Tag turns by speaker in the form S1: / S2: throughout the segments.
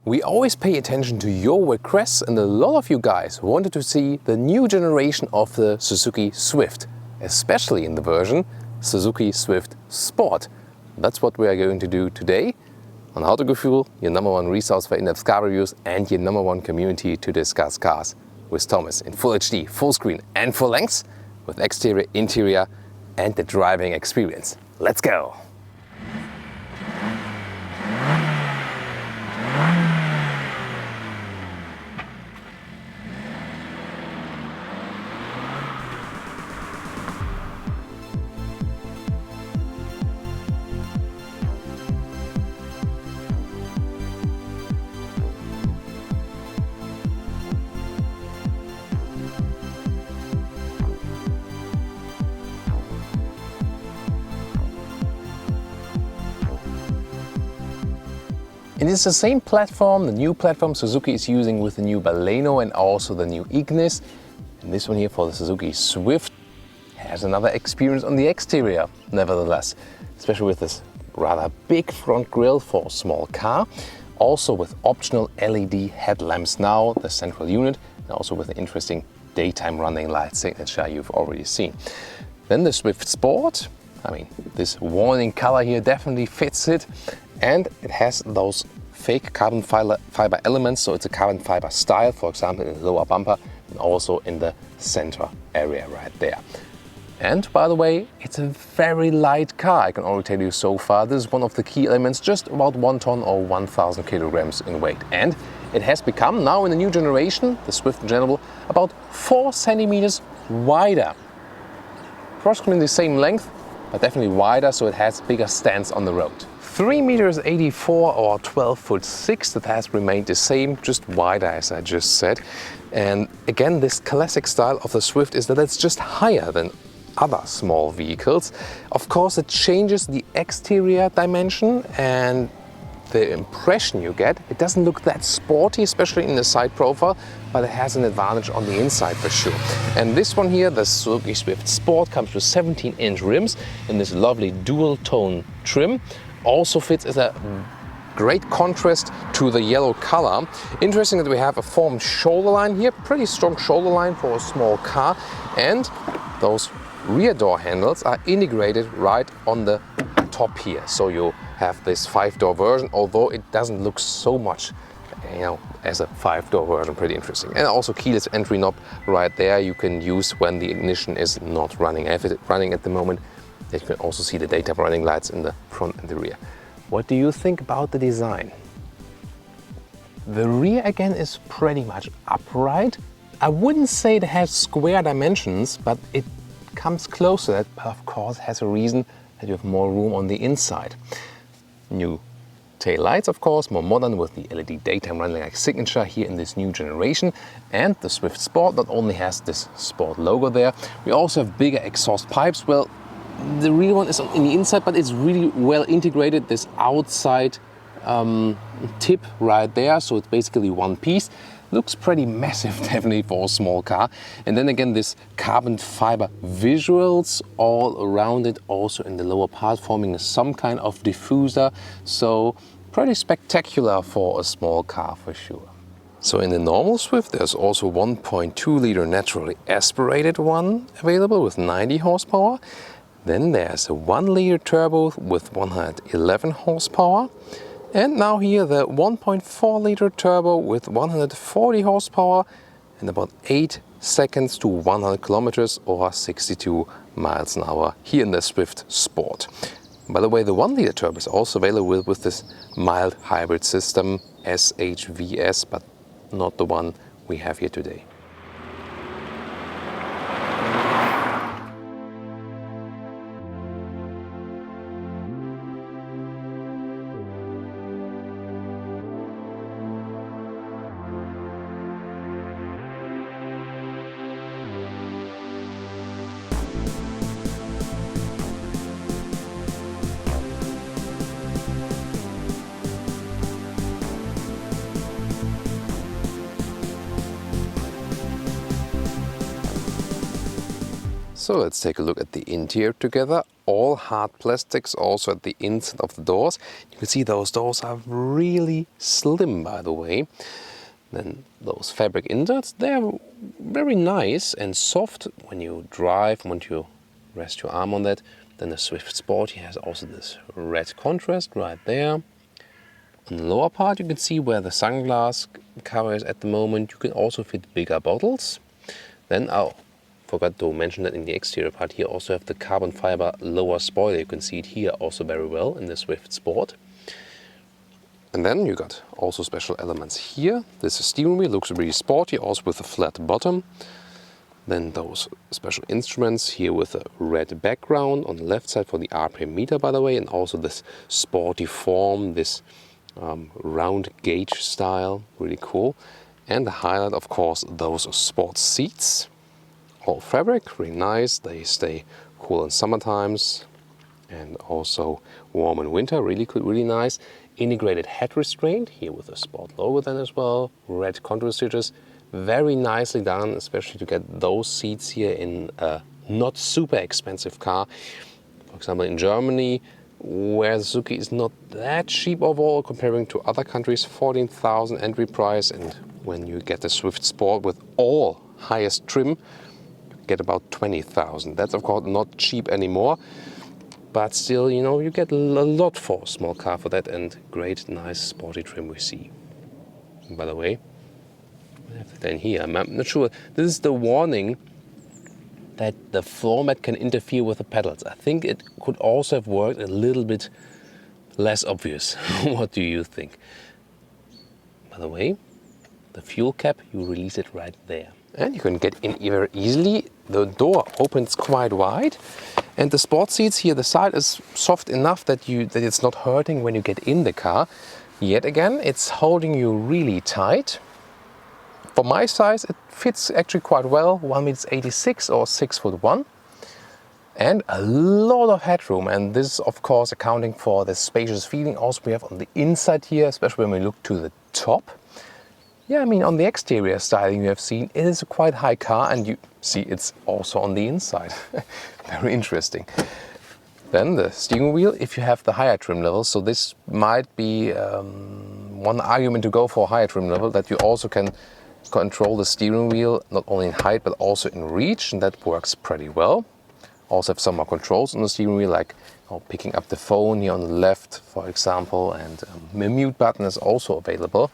S1: We always pay attention to your requests, and a lot of you guys wanted to see the new generation of the Suzuki Swift, especially in the version Suzuki Swift Sport. That's what we are going to do today on Autogefühl, your #1 resource for in-depth car reviews and your #1 community to discuss cars with Thomas in full HD, full screen and full length with exterior, interior and the driving experience. Let's go! It is the same platform, the new platform Suzuki is using with the new Baleno and also the new Ignis. And this one here for the Suzuki Swift has another experience on the exterior, nevertheless. Especially with this rather big front grille for a small car. Also with optional LED headlamps now, the central unit, and also with an interesting daytime running light signature you've already seen. Then the Swift Sport. I mean, this warning color here definitely fits it. And it has those fake carbon fiber elements, so it's a carbon fiber style, for example, in the lower bumper and also in the center area right there. And by the way, it's a very light car, I can already tell you so far. This is one of the key elements, just about 1 ton or 1,000 kilograms in weight. And it has become, now in the new generation, the Swift in general, about 4 centimeters wider. Approximately the same length, but definitely wider, so it has bigger stance on the road. 3.84 meters or 12'6", that has remained the same, just wider as I just said. And again, this classic style of the Swift is that it's just higher than other small vehicles. Of course, it changes the exterior dimension and the impression you get. It doesn't look that sporty, especially in the side profile, but it has an advantage on the inside for sure. And this one here, the Suzuki Swift Sport, comes with 17-inch rims in this lovely dual tone trim. Also fits as a great contrast to the yellow color. Interesting that we have a formed shoulder line here, pretty strong shoulder line for a small car, and those rear door handles are integrated right on the top here. So you have this 5-door version, although it doesn't look so much, as a 5-door version. Pretty interesting. And also keyless entry knob right there you can use when the ignition is not running. If it's running at the moment, you can also see the daytime running lights in the front and the rear. What do you think about the design? The rear again is pretty much upright. I wouldn't say it has square dimensions, but it comes close to that, but of course has a reason that you have more room on the inside. New tail lights, of course, more modern with the LED daytime running light signature here in this new generation. And the Swift Sport not only has this Sport logo there, we also have bigger exhaust pipes. Well, the real one is on the inside, but it's really well integrated, this outside tip right there, so it's basically one piece. Looks pretty massive definitely for a small car. And then again, this carbon fiber visuals all around it, also in the lower part, forming some kind of diffuser. So pretty spectacular for a small car for sure. So in the normal Swift, there's also 1.2 liter naturally aspirated one available with 90 horsepower. Then there's a 1 liter turbo with 111 horsepower. And now here the 1.4 liter turbo with 140 horsepower and about 8 seconds to 100 kilometers or 62 miles an hour here in the Swift Sport. By the way, the 1 liter turbo is also available with this mild hybrid system, SHVS, but not the one we have here today. So let's take a look at the interior together. all hard plastics also at the inside of the doors. You can see those doors are really slim, by the way. Then those fabric inserts, they're very nice and soft when you drive, when you rest your arm on that. Then the Swift Sport here has also this red contrast right there. On the lower part you can see where the sunglass cover is at the moment. You can also fit bigger bottles. Then, forgot to mention that in the exterior part here also have the carbon fiber lower spoiler. You can see it here also very well in the Swift Sport. And then you got also special elements here. This steering wheel looks really sporty, also with a flat bottom. Then those special instruments here with a red background on the left side for the RPM meter, by the way, and also this sporty form, this round gauge style, really cool. And the highlight, of course, those sports seats. All fabric, really nice. They stay cool in summer times and also warm in winter, really cool, really nice. Integrated head restraint here with a Sport logo then as well. Red contour stitches, very nicely done, especially to get those seats here in a not super expensive car. For example, in Germany, where Suzuki is not that cheap overall comparing to other countries, 14,000 entry price, and when you get the Swift Sport with all highest trim, you get about 20,000. That's of course not cheap anymore. But still, you know, you get a lot for a small car for that, and great, nice, sporty trim we see. And by the way, I have that in here. I'm not sure. This is the warning that the floor mat can interfere with the pedals. I think it could also have worked a little bit less obvious. What do you think? By the way, the fuel cap, you release it right there. And you can get in very easily. The door opens quite wide. And the sport seats here, the side is soft enough that it's not hurting when you get in the car. Yet again, it's holding you really tight. For my size, it fits actually quite well, 1m86 or 6'1". And a lot of headroom, and this is of course accounting for the spacious feeling also we have on the inside here, especially when we look to the top. Yeah, I mean, on the exterior styling you have seen, it is a quite high car, and you see it's also on the inside. Very interesting. Then the steering wheel, if you have the higher trim level, so this might be one argument to go for a higher trim level, that you also can control the steering wheel not only in height but also in reach, and that works pretty well. Also have some more controls on the steering wheel, like picking up the phone here on the left, for example, and the mute button is also available.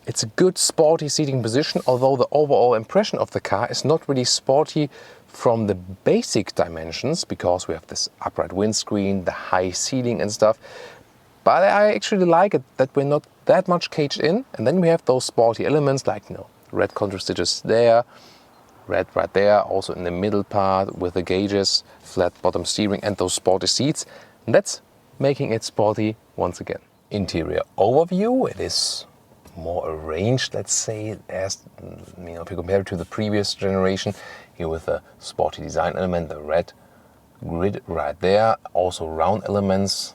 S1: It's a good sporty seating position, although the overall impression of the car is not really sporty from the basic dimensions, because we have this upright windscreen, the high ceiling and stuff. But I actually like it that we're not that much caged in, and then we have those sporty elements like, you know, red contour stitches there, red right there, also in the middle part with the gauges, flat bottom steering and those sporty seats. And that's making it sporty once again. Interior overview, it is more arranged, let's say, as you know, if you compare it to the previous generation, here with the sporty design element, the red grid right there, also round elements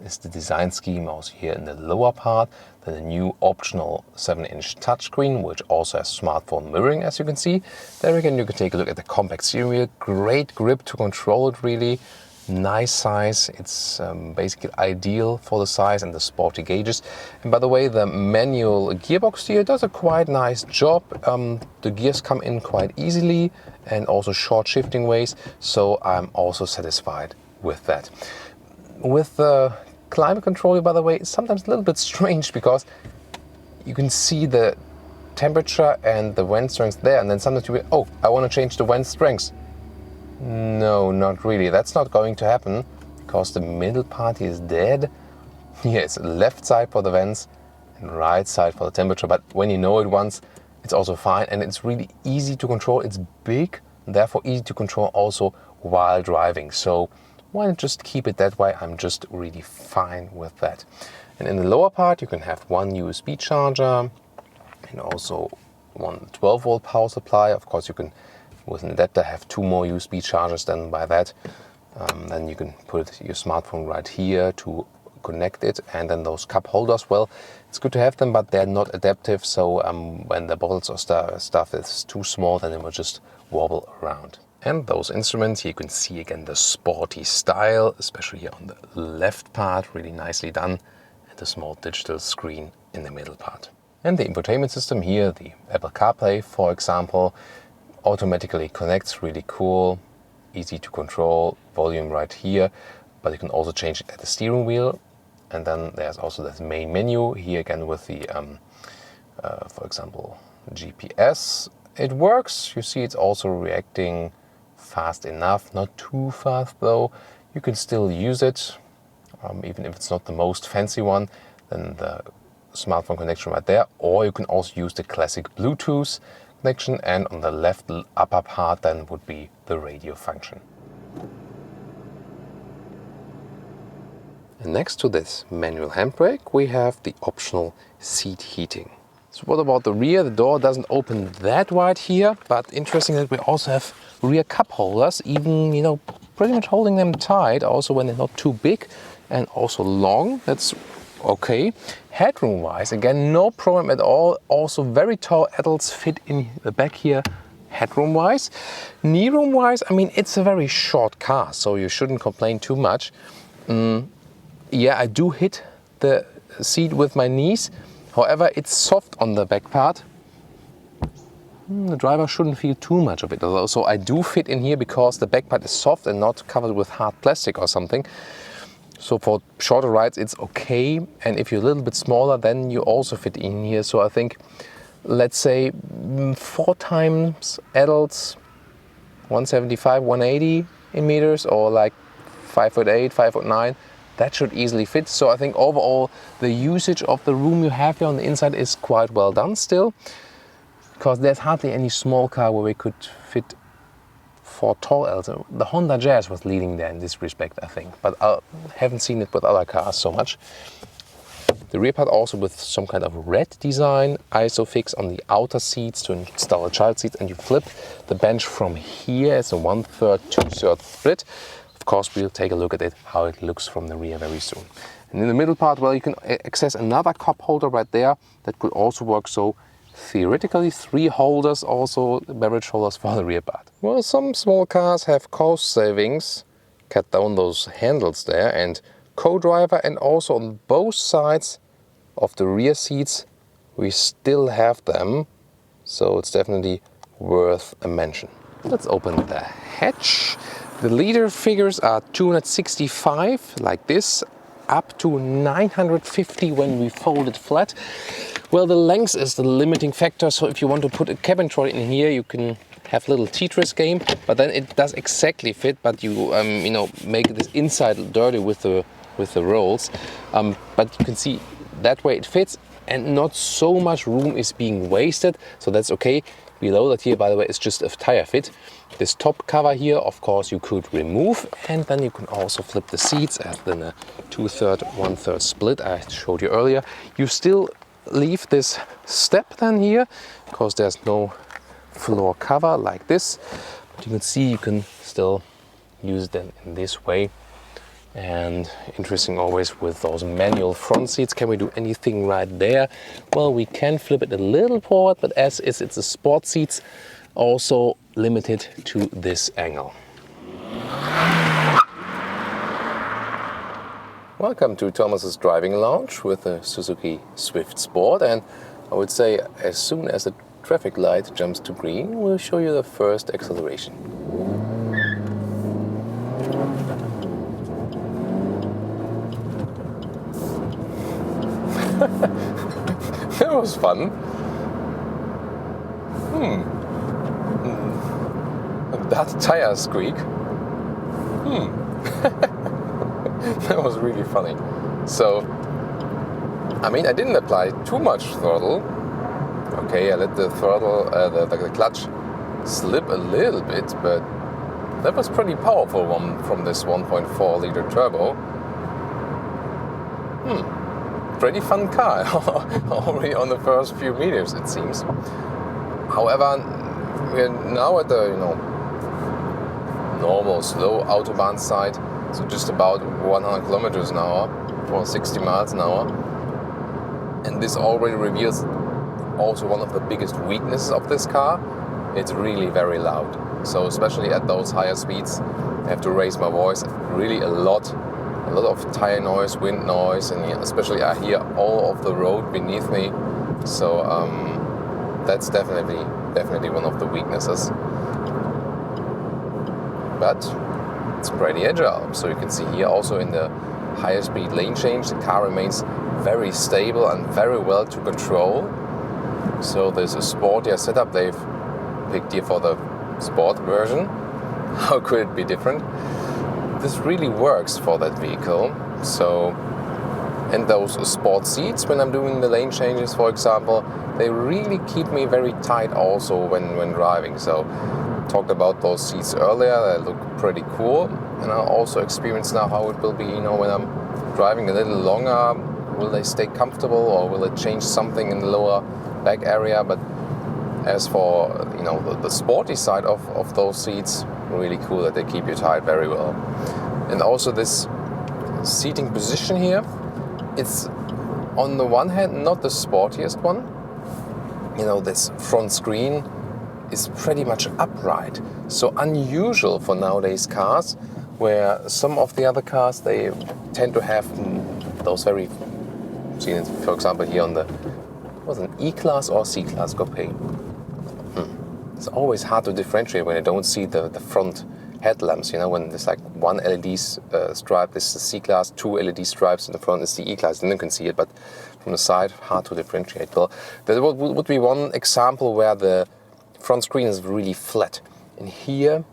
S1: is the design scheme also here in the lower part. Then the new optional 7-inch touchscreen, which also has smartphone mirroring, as you can see. There again, you can take a look at the compact steering wheel. Great grip to control it, really. Nice size. It's basically ideal for the size and the sporty gauges. And by the way, the manual gearbox here does a quite nice job. The gears come in quite easily and also short shifting ways. So I'm also satisfied with that. With the climate control, by the way, it's sometimes a little bit strange, because you can see the temperature and the wind strength there, and then sometimes you oh, I want to change the wind strength. No, not really. That's not going to happen, because the middle part is dead. Here it's left side for the vents and right side for the temperature, but when you know it once, it's also fine, and it's really easy to control. It's big, therefore easy to control also while driving. So why not just keep it that way? I'm just really fine with that. And in the lower part, you can have one USB charger and also one 12-volt power supply. Of course, you can, with an adapter, have two more USB chargers. Then by that, then you can put your smartphone right here to connect it. And then those cup holders, well, it's good to have them, but they're not adaptive. So when the bottles or stuff is too small, then it will just wobble around. And those instruments, here you can see again the sporty style, especially here on the left part, really nicely done, and the small digital screen in the middle part. And the infotainment system here, the Apple CarPlay, for example, automatically connects, really cool, easy to control, volume right here, but you can also change it at the steering wheel. And then there's also the main menu here again with the, for example, GPS. It works, you see it's also reacting fast enough, not too fast though. You can still use it, even if it's not the most fancy one, then the smartphone connection right there, or you can also use the classic Bluetooth connection, and on the left upper part then would be the radio function. And next to this manual handbrake, we have the optional seat heating. So what about the rear? The door doesn't open that wide here, but interesting that we also have rear cup holders, even, you know, pretty much holding them tight, also when they're not too big and also long. That's okay. Headroom wise, again, no problem at all. Also very tall adults fit in the back here, headroom wise. Knee room wise, I mean, it's a very short car, so you shouldn't complain too much. Yeah, I do hit the seat with my knees. However, it's soft on the back part. The driver shouldn't feel too much of it, although, so I do fit in here because the back part is soft and not covered with hard plastic or something. So for shorter rides, it's okay. And if you're a little bit smaller, then you also fit in here. So I think, let's say 4 times adults, 175, 180 in meters, or like 5'8", 5'9". That should easily fit. So I think overall the usage of the room you have here on the inside is quite well done still, because there's hardly any small car where we could fit 4 tall adults. The Honda Jazz was leading there in this respect, I think, but I haven't seen it with other cars so much. The rear part also with some kind of red design, ISOFIX on the outer seats to install a child seat, and you flip the bench from here. It's a 1/3, 2/3 split. Of course, we'll take a look at it, how it looks from the rear very soon. And in the middle part, well, you can access another cup holder right there that could also work. So theoretically 3 holders, also beverage holders for the rear part. Well, some small cars have cost savings, cut down those handles there, and co-driver, and also on both sides of the rear seats we still have them, so it's definitely worth a mention. Let's open the hatch. The liter figures are 265 like this, up to 950 when we fold it flat. Well, the length is the limiting factor, so if you want to put a cabin trolley in here, you can have a little Tetris game, but then it does exactly fit, but you know, make this inside dirty with the rolls. But you can see that way it fits, and not so much room is being wasted, so that's okay. Below that here, by the way, is just a tire fit. This top cover here, of course, you could remove, and then you can also flip the seats as in a 2/3, 1/3 split I showed you earlier. You still leave this step then here, because there's no floor cover like this. But you can see you can still use it in this way. And interesting always with those manual front seats, can we do anything right there? Well, we can flip it a little forward, but as is, it's a sport seats, also limited to this angle. Welcome to Thomas's Driving Lounge with the Suzuki Swift Sport, and I would say as soon as the traffic light jumps to green, we'll show you the first acceleration. That was fun. That tire squeak. That was really funny. So, I mean, I didn't apply too much throttle. Okay, I let the throttle, the clutch slip a little bit, but that was pretty powerful one from this 1.4 liter turbo. Pretty fun car already on the first few meters, it seems. However, we're now at the normal slow autobahn side, so just about 100 kilometers an hour or 60 miles an hour, and this already reveals also one of the biggest weaknesses of this car. It's really very loud. So especially at those higher speeds, I have to raise my voice really a lot of tire noise, wind noise, and especially I hear all of the road beneath me. So that's definitely one of the weaknesses. But it's pretty agile. So you can see here also in the higher speed lane change, the car remains very stable and very well to control. So there's a sportier setup they've picked here for the sport version. How could it be different? This really works for that vehicle. So, and those sport seats when I'm doing the lane changes, for example, they really keep me very tight also when driving. So talked about those seats earlier, they look pretty cool, and I also experience now how it will be, when I'm driving a little longer. Will they stay comfortable, or will it change something in the lower back area? But as for the sporty side of those seats, really cool that they keep you tight very well. And also this seating position here, it's on the one hand not the sportiest one. This front screen is pretty much upright, so unusual for nowadays cars, where some of the other cars, they tend to have those very, seen for example here on the, was it an E-Class or C-Class Coupe? It's always hard to differentiate when you don't see the front headlamps, when there's like one LED stripe, this is the C-Class, two LED stripes in the front is the E-Class, then you can see it, but from the side, hard to differentiate. Well, that would be one example where the front screen is really flat, and here,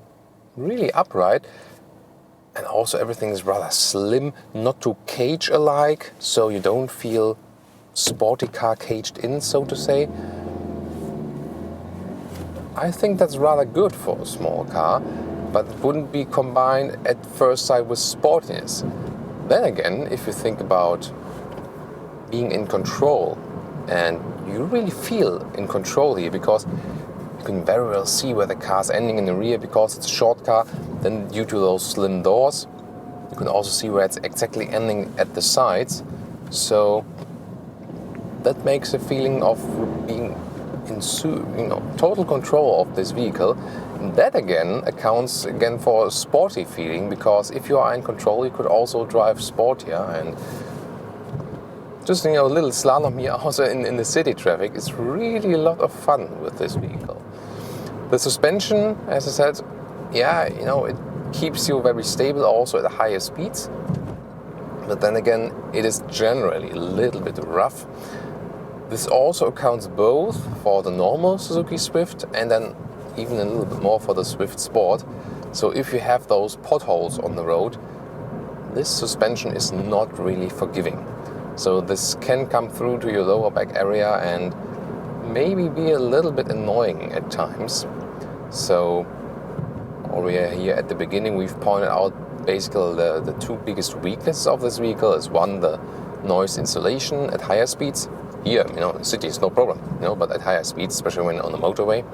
S1: really upright, and also everything is rather slim, not too cage-alike, so you don't feel sporty car caged in, so to say. I think that's rather good for a small car, but it wouldn't be combined at first sight with sportiness. Then again, if you think about being in control, and you really feel in control here, because you can very well see where the car's ending in the rear because it's a short car. Then due to those slim doors, you can also see where it's exactly ending at the sides. So that makes a feeling of being in total control of this vehicle. And that again accounts for a sporty feeling, because if you are in control, you could also drive sportier. And just a little slalom here also in the city traffic is really a lot of fun with this vehicle. The suspension, as I said, it keeps you very stable also at the higher speeds. But then again, it is generally a little bit rough. This also accounts both for the normal Suzuki Swift and then even a little bit more for the Swift Sport. So if you have those potholes on the road, this suspension is not really forgiving. So this can come through to your lower back area and maybe be a little bit annoying at times. So already here at the beginning we've pointed out basically the two biggest weaknesses of this vehicle is one, the noise insulation at higher speeds. Here, in cities, no problem, but at higher speeds, especially when on the motorway.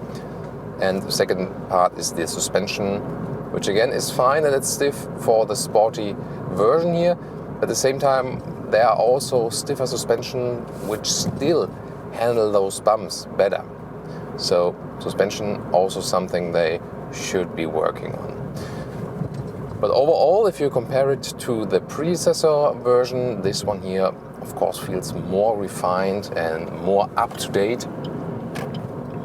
S1: And the second part is the suspension, which again is fine that it's stiff for the sporty version here. At the same time, there are also stiffer suspension which still handle those bumps better. So suspension also something they should be working on. But overall, if you compare it to the predecessor version, this one here of course feels more refined and more up-to-date,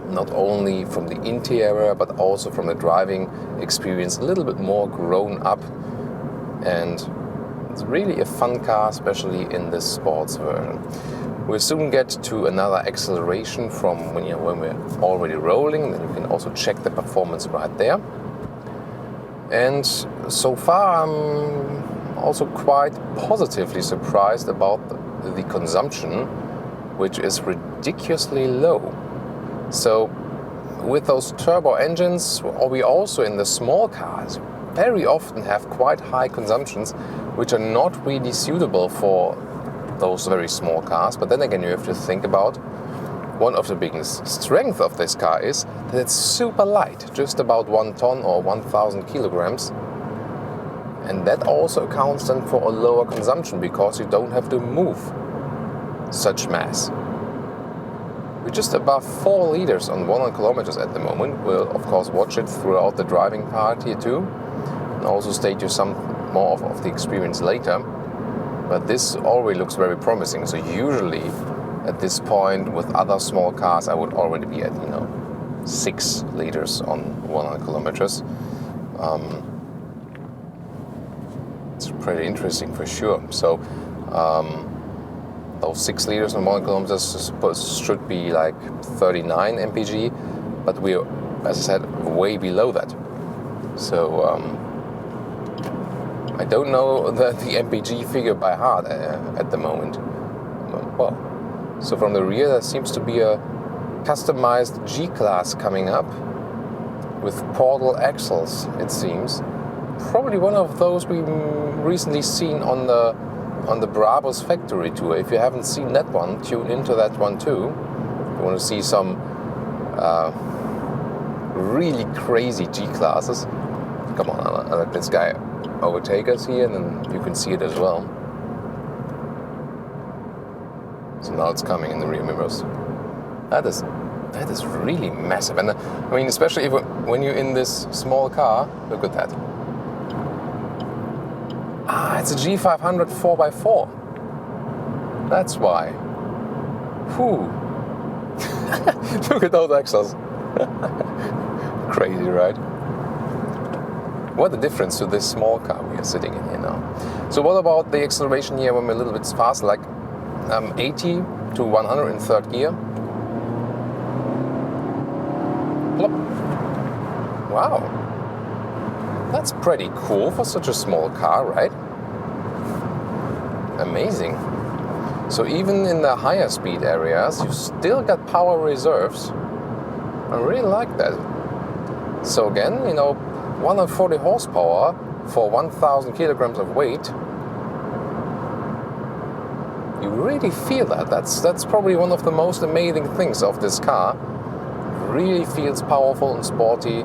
S1: not only from the interior but also from the driving experience, a little bit more grown up, and it's really a fun car, especially in this sports version. We'll soon get to another acceleration from when we're already rolling, then you can also check the performance right there. And so far I'm also quite positively surprised about the consumption, which is ridiculously low. So with those turbo engines, we also in the small cars very often have quite high consumptions, which are not really suitable for those very small cars. But then again, you have to think about one of the biggest strengths of this car is that it's super light, just about 1 ton or 1,000 kilograms. And that also accounts then for a lower consumption because you don't have to move such mass. We're just above 4 liters on 100 kilometers at the moment. We'll of course watch it throughout the driving part here too, and also state you some more of the experience later. But this already looks very promising. So usually at this point with other small cars I would already be at 6 liters on 100 kilometers. It's pretty interesting for sure. So those 6 liters on 100 kilometers should be like 39 mpg, but we're, as I said, way below that. So I don't know the mpg figure by heart at the moment. Well, so from the rear there seems to be a customized G-Class coming up with portal axles, it seems. Probably one of those we recently seen on the Brabus factory tour. If you haven't seen that one, tune into that one too. You want to see some really crazy G-Classes. Come on, I'll let this guy overtake us here and then you can see it as well. So now it's coming in the rear mirrors. That is really massive. And I mean, especially when you're in this small car, look at that. It's a G500 4x4. That's why. Whew. Look at those axles. Crazy, right? What a difference to this small car we are sitting in here now. So what about the acceleration here when we're a little bit faster, like 80 to 100 in third gear? Plop. Wow. That's pretty cool for such a small car, right? Amazing. So even in the higher speed areas, you still got power reserves. I really like that. So again, 140 horsepower for 1,000 kilograms of weight. You really feel that. That's probably one of the most amazing things of this car. It really feels powerful and sporty.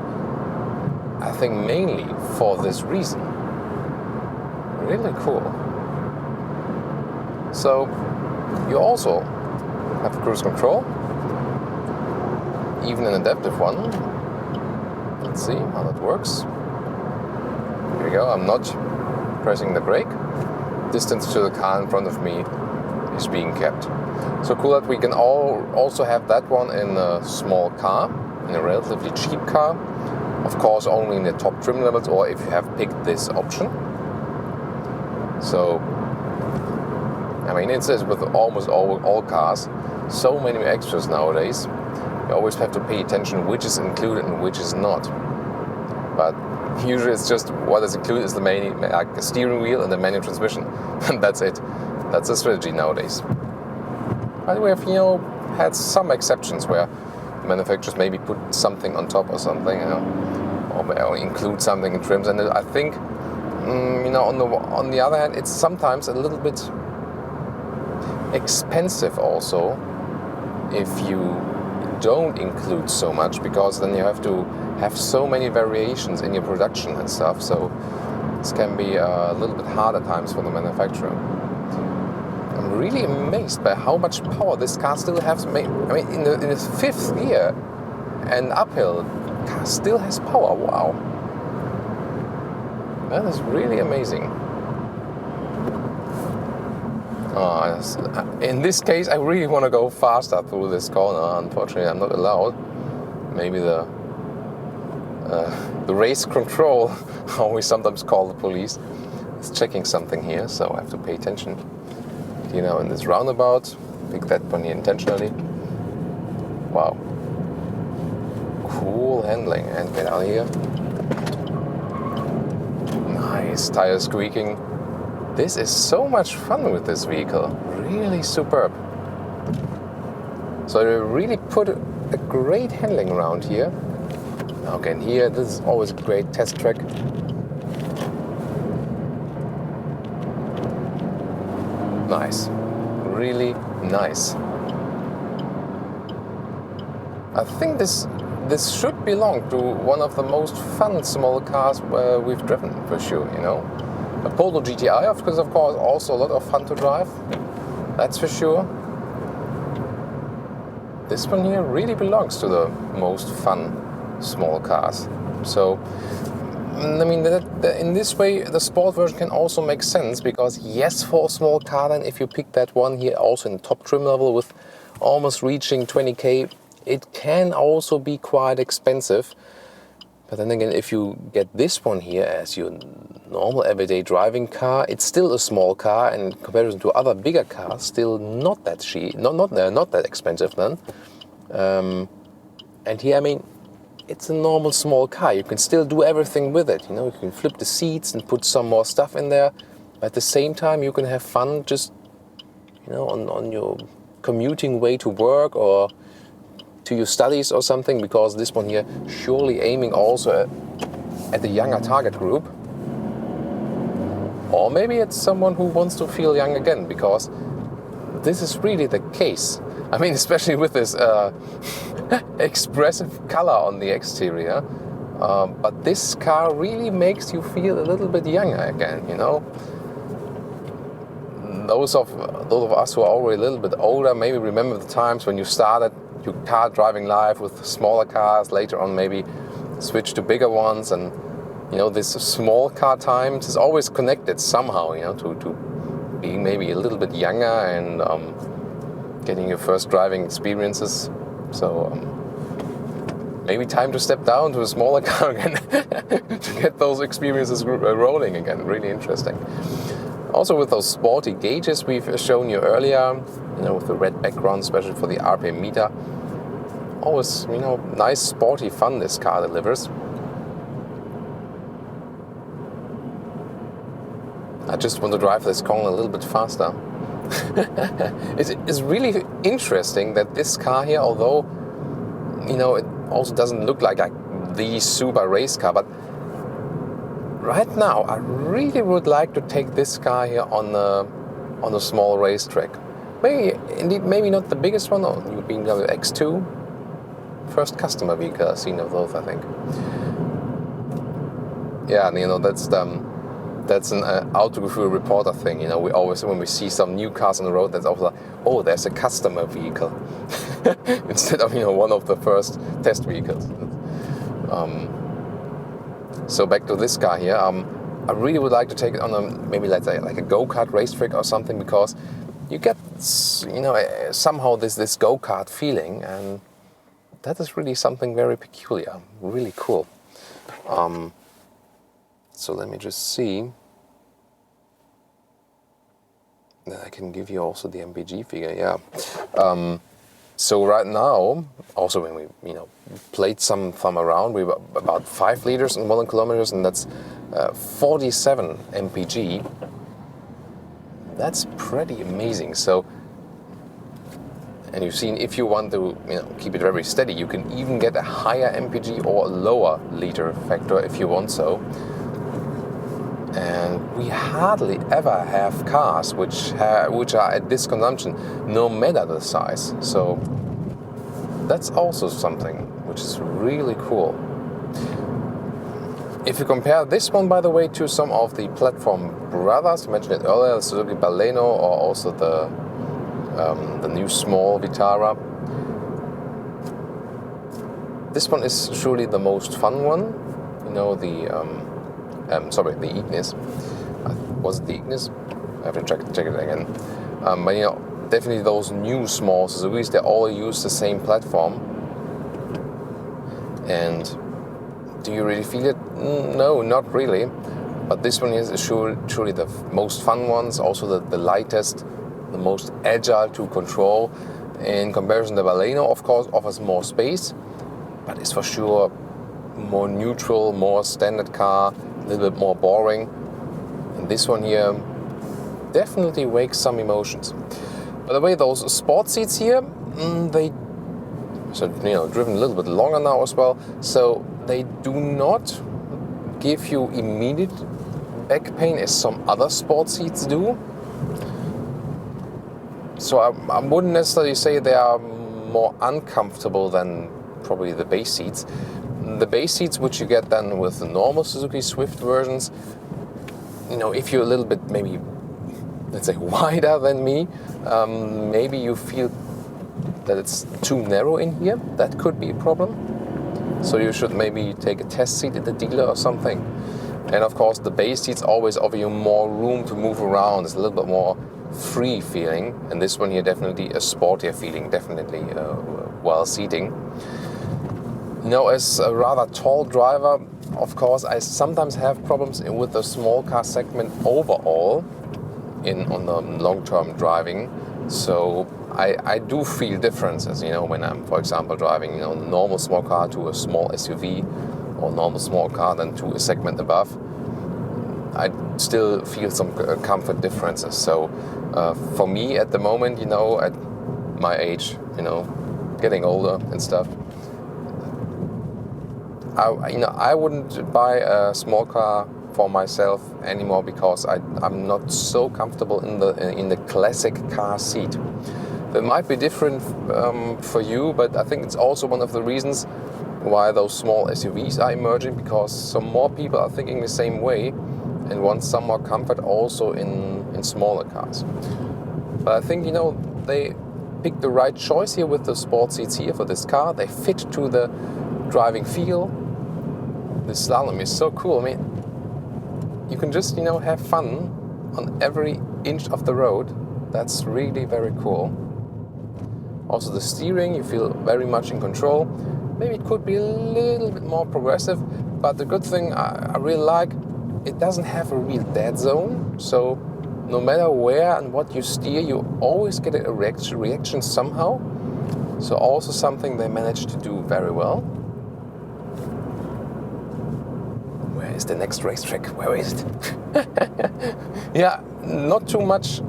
S1: I think mainly for this reason. Really cool. So you also have cruise control, even an adaptive one. Let's see how that works. Here we go. I'm not pressing the brake. Distance to the car in front of me is being kept. So cool that we can also have that one in a small car, in a relatively cheap car. Of course, only in the top trim levels, or if you have picked this option. So, I mean, it says with almost all cars, so many extras nowadays. You always have to pay attention which is included and which is not. But usually it's just what is included is the main, like the steering wheel and the manual transmission, and that's it. That's the strategy nowadays. But we have, had some exceptions where manufacturers maybe put something on top or something, or include something in trims. And I think, on the other hand, it's sometimes a little bit expensive also if you don't include so much, because then you have to have so many variations in your production and stuff. So this can be a little bit hard at times for the manufacturer. I'm really amazed by how much power this car still has. I mean, in its fifth gear and uphill, the car still has power. Wow. That is really amazing. In this case, I really want to go faster through this corner. Unfortunately, I'm not allowed. Maybe the race control, how we sometimes call the police, is checking something here, so I have to pay attention. In this roundabout, pick that one here intentionally. Wow. Cool handling. And get out of here. Nice. Tire squeaking. This is so much fun with this vehicle. Really superb. So they really put a great handling around here. Okay, and here, this is always a great test track. Nice. Really nice. I think this should belong to one of the most fun small cars we've driven, for sure, A Polo GTI, of course, also a lot of fun to drive. That's for sure. this one here really belongs to the most fun small cars. So, I mean, in this way, the sport version can also make sense, because yes, for a small car, then if you pick that one here, also in top trim level with almost reaching 20k, it can also be quite expensive. But then again, if you get this one here as your normal everyday driving car, it's still a small car, and in comparison to other bigger cars, still not that cheap, not that expensive then. And here, I mean, it's a normal small car. You can still do everything with it. You know, you can flip the seats and put some more stuff in there. But at the same time, you can have fun just, you know, on your commuting way to work or to your studies or something, because this one here surely aiming also at the younger target group. Or maybe it's someone who wants to feel young again, because this is really the case. I mean, especially with this expressive color on the exterior. But this car really makes you feel a little bit younger again, you know. Those of us who are already a little bit older maybe remember the times when you started your car driving life with smaller cars, later on maybe switch to bigger ones, and you know, this small car times is always connected somehow, you know, to being maybe a little bit younger and getting your first driving experiences. So maybe time to step down to a smaller car again to get those experiences rolling again. Really interesting. Also with those sporty gauges we've shown you earlier, you know, with the red background, especially for the RPM meter. Always, you know, nice sporty fun this car delivers. I just want to drive this Kong a little bit faster. It's really interesting that this car here, although, you know, it also doesn't look like the super race car, but right now I really would like to take this car here on a small racetrack. Maybe not the biggest one, or you being the X2. First customer vehicle I've seen of those, I think. Yeah, and you know, that's an Autogefühl reporter thing. You know, we always, when we see some new cars on the road, that's always like, oh, there's a customer vehicle instead of, you know, one of the first test vehicles. So back to this car here. I really would like to take it on maybe like a go-kart racetrack or something, because you get, you know, somehow this go-kart feeling, and that is really something very peculiar, really cool. So let me just see. Then I can give you also the MPG figure, yeah. So right now, also when we, you know, played some around, we were about 5 liters and 1 kilometers, and that's 47 MPG. That's pretty amazing. So, and you've seen, if you want to, you know, keep it very steady, you can even get a higher MPG or a lower liter factor if you want so. And we hardly ever have cars which are at this consumption, no matter the size. So that's also something which is really cool. If you compare this one, by the way, to some of the platform brothers, I mentioned it earlier, the Suzuki Baleno, or also the new small Vitara, this one is surely the most fun one. You know, the Ignis. Was it the Ignis? I have to check it again. But you know, definitely those new small Suzukis, they all use the same platform. And do you really feel it? No, not really. But this one is surely the most fun ones, also the lightest, the most agile to control. In comparison, the Baleno, of course, offers more space, but it's for sure more neutral, more standard car, a little bit more boring. And this one here definitely wakes some emotions. By the way, those sport seats here, driven a little bit longer now as well, so they do not give you immediate back pain as some other sport seats do. So I wouldn't necessarily say they are more uncomfortable than probably the base seats. The base seats, which you get then with the normal Suzuki Swift versions, you know, if you're a little bit maybe, let's say, wider than me, maybe you feel that it's too narrow in here. That could be a problem. So you should maybe take a test seat at the dealer or something. And of course the base seats always offer you more room to move around. It's a little bit more free feeling. And this one here definitely a sportier feeling, definitely well seating. You know, as a rather tall driver, of course, I sometimes have problems with the small car segment overall on the long-term driving. So I do feel differences, you know, when I'm, for example, driving, you know, a normal small car to a small SUV or normal small car then to a segment above. I still feel some comfort differences. So for me at the moment, you know, at my age, you know, getting older and stuff, I wouldn't buy a small car for myself anymore because I'm not so comfortable in the classic car seat. That might be different for you, but I think it's also one of the reasons why those small SUVs are emerging, because some more people are thinking the same way and want some more comfort also in smaller cars. But I think, you know, they picked the right choice here with the sport seats here for this car. They fit to the driving feel. The slalom is so cool. I mean, you can just, you know, have fun on every inch of the road. That's really very cool. Also the steering, you feel very much in control. Maybe it could be a little bit more progressive, but the good thing I really like, it doesn't have a real dead zone. So no matter where and what you steer, you always get a reaction somehow. So also something they managed to do very well. Where is the next racetrack? Where is it? Yeah, not too much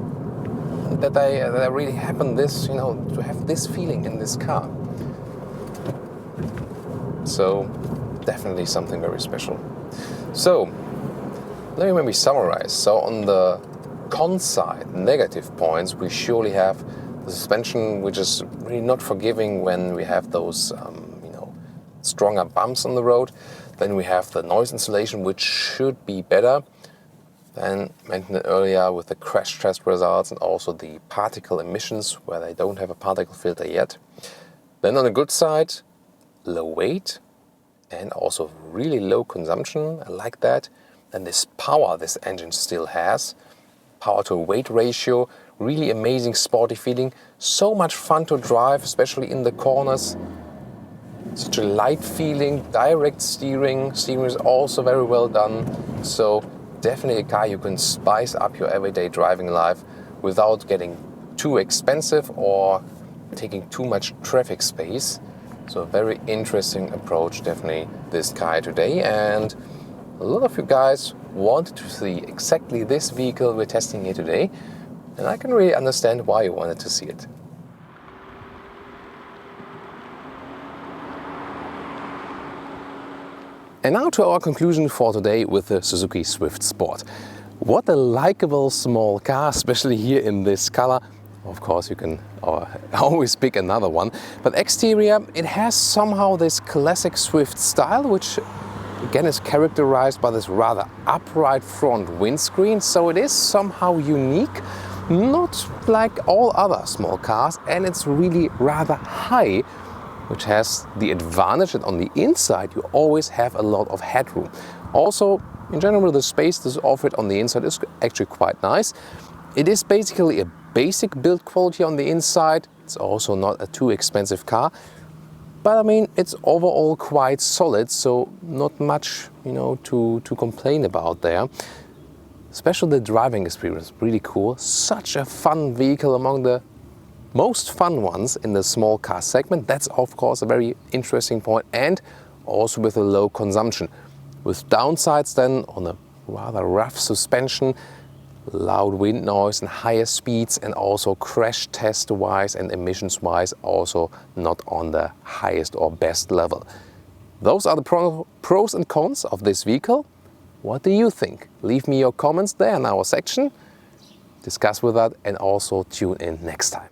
S1: that I really happened this, you know, to have this feeling in this car. So definitely something very special. So let me maybe summarize. So on the con side, negative points, we surely have the suspension, which is really not forgiving when we have those you know, stronger bumps on the road. Then we have the noise insulation, which should be better than mentioned earlier with the crash test results, and also the particle emissions where they don't have a particle filter yet. Then on the good side, low weight and also really low consumption. I like that. And this power this engine still has, power to weight ratio, really amazing sporty feeling. So much fun to drive, especially in the corners. Such a light feeling, direct steering. Steering is also very well done. So definitely a car you can spice up your everyday driving life without getting too expensive or taking too much traffic space. So a very interesting approach, definitely, this car today. And a lot of you guys wanted to see exactly this vehicle we're testing here today. And I can really understand why you wanted to see it. And now to our conclusion for today with the Suzuki Swift Sport. What a likable small car, especially here in this color. Of course, you can always pick another one. But exterior, it has somehow this classic Swift style, which again is characterized by this rather upright front windscreen. So it is somehow unique, not like all other small cars, and it's really rather high, which has the advantage that on the inside you always have a lot of headroom. Also, in general, the space that's offered on the inside is actually quite nice. It is basically a basic build quality on the inside. It's also not a too expensive car, but I mean, it's overall quite solid, so not much, you know, to complain about there. Especially the driving experience, really cool. Such a fun vehicle, among the most fun ones in the small car segment. That's of course a very interesting point, and also with a low consumption. With downsides then on a rather rough suspension, loud wind noise and higher speeds, and also crash test wise and emissions wise also not on the highest or best level. Those are the pros and cons of this vehicle. What do you think? Leave me your comments there in our section. Discuss with that and also tune in next time.